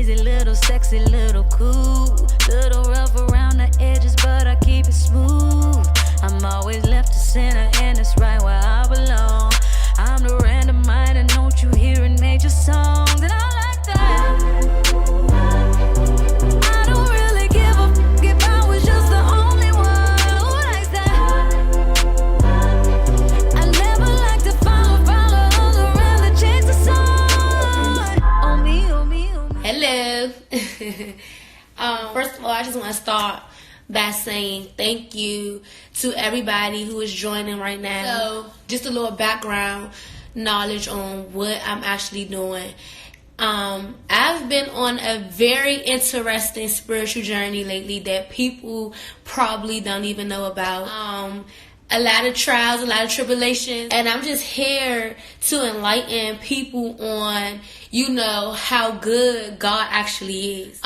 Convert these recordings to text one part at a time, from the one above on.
easy, little sexy, little cool. Little rough around the edges, but I keep it smooth. I'm always left to center, and it's right where I belong. I'm the random mind, and don't you hear in major songs? And I like that. I don't really give a f if I was just the only one who likes that. I never like to follow others around to change the song. Oh me, oh me, oh me. Hello. First of all, I just want to start by saying thank you to everybody who is joining right now. So, just a little background knowledge on what I'm actually doing. I've been on a very interesting spiritual journey lately that people probably don't even know about. A lot of trials, a lot of tribulations, and I'm just here to enlighten people on, how good God actually is.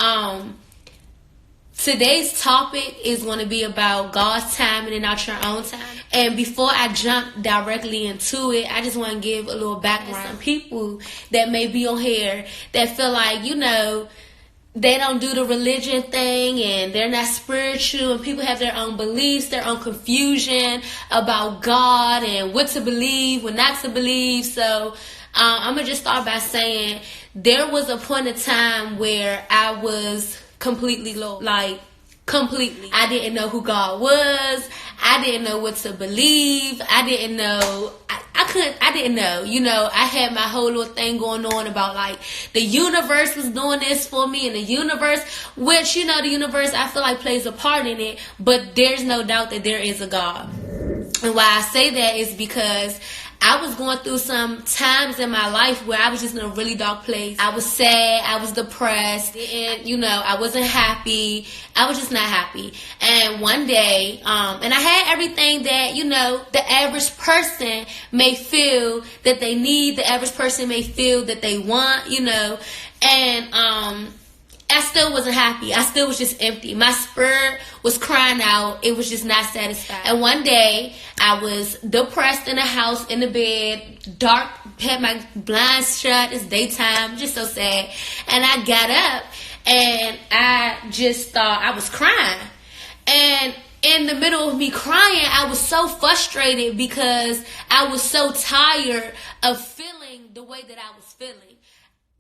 Today's topic is going to be about God's timing and not your own time. And before I jump directly into it, I just want to give a little background. Some people that may be on here that feel like, they don't do the religion thing and they're not spiritual, and people have their own beliefs, their own confusion about God and what to believe, what not to believe. So I'm going to just start by saying there was a point in time where I was completely lost, completely. I didn't know who God was. I didn't know what to believe. I didn't know. I didn't know. I had my whole little thing going on about the universe was doing this for me, and the universe, which, the universe I feel like plays a part in it, but there's no doubt that there is a God. And why I say that is because I was going through some times in my life where I was just in a really dark place. I was sad. I was depressed. And, I wasn't happy. I was just not happy. And one day, and I had everything that, the average person may feel that they need. The average person may feel that they want, and, I still wasn't happy. I still was just empty. My spirit was crying out. It was just not satisfied. And one day, I was depressed in the house, in the bed, dark, had my blinds shut. It's daytime, just so sad. And I got up, and I just thought I was crying. And in the middle of me crying, I was so frustrated because I was so tired of feeling the way that I was feeling.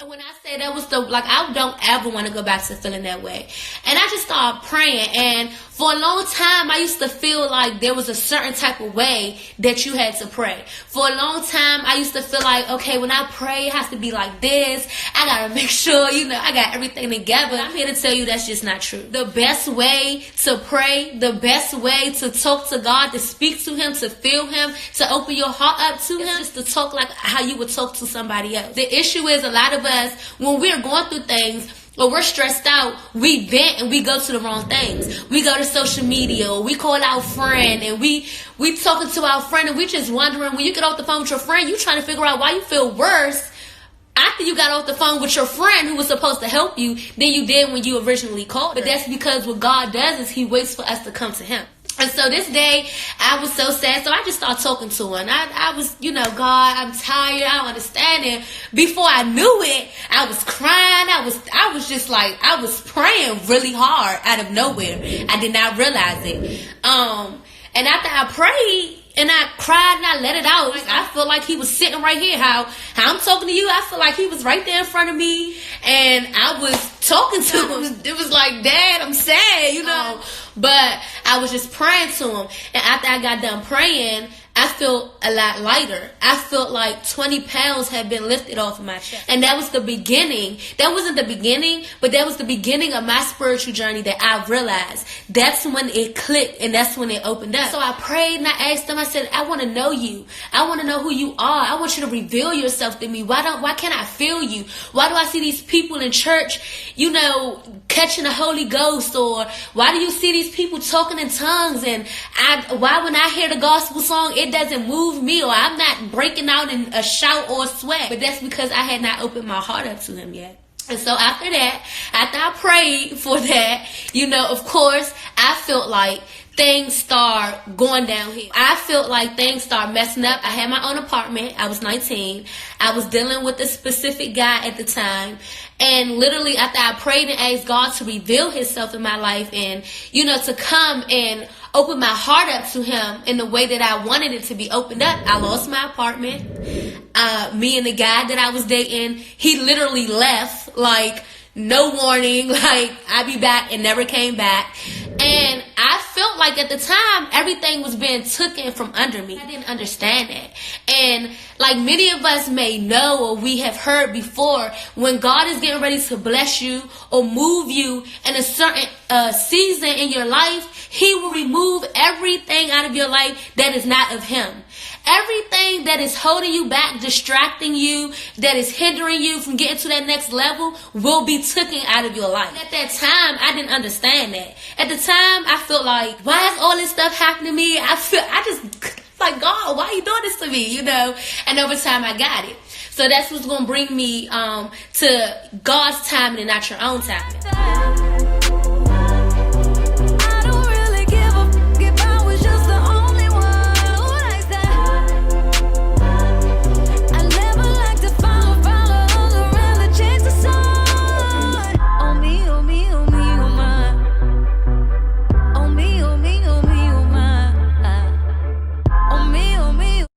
When I say that was I don't ever want to go back to feeling that way. And I just started praying. And for a long time, I used to feel like there was a certain type of way that you had to pray. For a long time, I used to feel like, okay, when I pray, it has to be like this. I got to make sure, I got everything together. I'm here to tell you that's just not true. The best way to pray, the best way to talk to God, to speak to Him, to feel Him, to open your heart up to Him, just to talk like how you would talk to somebody else. The issue is a lot of us, when we're going through things or we're stressed out, we vent and we go to the wrong things. We go to social media, or we call our friend, and we talking to our friend, and we just wondering, when you get off the phone with your friend, you trying to figure out why you feel worse after you got off the phone with your friend who was supposed to help you than you did when you originally called. But that's because what God does is He waits for us to come to Him. And so this day, I was so sad, so I just started talking to Him. I was, God, I'm tired, I don't understand it. Before I knew it, I was crying, I was praying really hard out of nowhere. I did not realize it. And after I prayed, and I cried and I let it out. I feel like He was sitting right here. How I'm talking to you, I feel like He was right there in front of me. And I was talking to Him. It was like, Dad, I'm sad, But I was just praying to Him. And after I got done praying, I felt a lot lighter. I felt like 20 pounds had been lifted off of my chest. And that was the beginning. That wasn't the beginning, but that was the beginning of my spiritual journey that I realized. That's when it clicked, and that's when it opened up. So I prayed and I asked Him, I said, I want to know You. I want to know who You are. I want You to reveal Yourself to me. Why can't I feel You? Why do I see these people in church, catching the Holy Ghost? Or why do you see these people talking in tongues? And why when I hear the gospel song, it doesn't move me, or I'm not breaking out in a shout or a sweat? But that's because I had not opened my heart up to Him yet. And so after I prayed for that, of course, I felt like things start going downhill. I felt like things start messing up. I had my own apartment. I was 19. I was dealing with a specific guy at the time. And literally after I prayed and asked God to reveal himself in my life and, you know, to come and open my heart up to him in the way that I wanted it to be opened up, I lost my apartment. Me and the guy that I was dating, he literally left, like, no warning, like, I'll be back, and never came back. And I felt like at the time, everything was being taken from under me. I didn't understand that. And like many of us may know or we have heard before, when God is getting ready to bless you or move you in a certain season in your life, he will remove everything out of your life that is not of him. Everything that is holding you back, distracting you, that is hindering you from getting to that next level will be taken out of your life. At that time, I didn't understand that. At the time, I felt like, why is all this stuff happening to me? I just like, God, why are you doing this to me? You know? And over time, I got it. So that's what's going to bring me to God's timing and not your own timing.